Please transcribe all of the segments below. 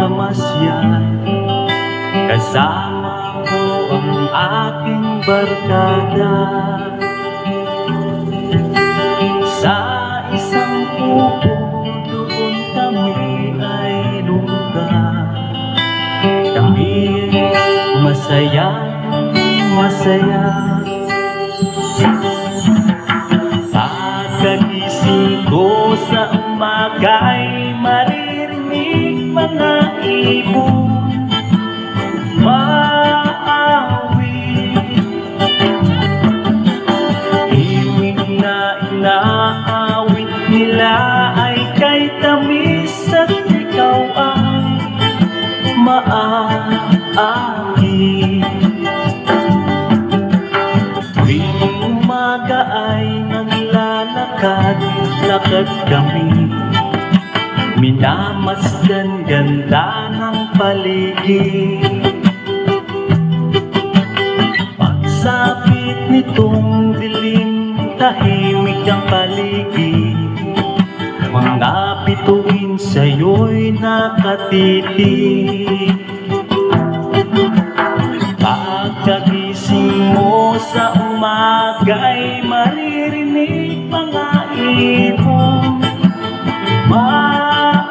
namasyal, kasama ko ang aking barkada. Sa isang kubo doon kami ay lugar, kami masaya, masaya. Pagkagising ko sa umaga ay maririnig mga ibon maawit. Himig na inaawit nila ay kay tamis at ikaw ay maaakin. Tuwing umaga ay lakad kami, minamasdan ganda ng paligid. Pagsapit nitong dilim, tahimik ang paligid. Mga bituin sa'yo'y nakatitig. Pagkagising mo sa umaga'y maririnig mga ibon maawit.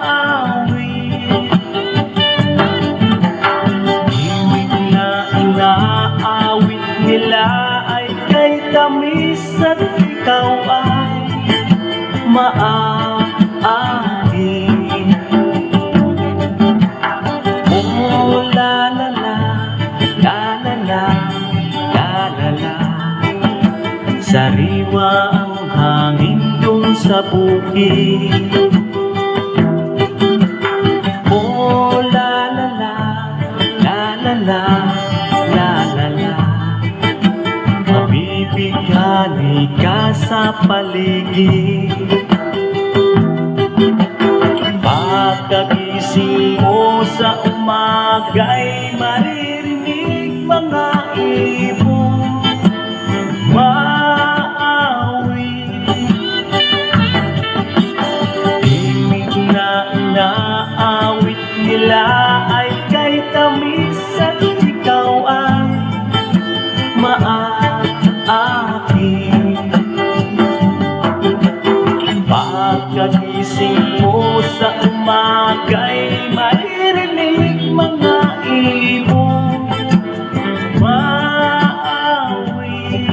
Himig na inaawit nila ay kay tamis at ikaw ay maaakin. Oh la la la, la la la, la la la. Sariwa ang hangin dun sa bukid. Oh la la la, la la la, la la la. Mabibighani ka sa paligid. Pagkagising mo sa umaga'y maririnig mga ibon inaawit nila ay kay tamis at ikaw ay maaakin. Pagkagising mo sa umaga'y maririnig mga ibon maawit.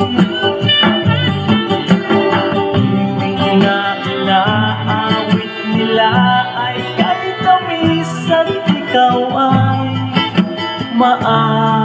Himig na inaawit nila ay kay tamis at ikaw ay maaakin.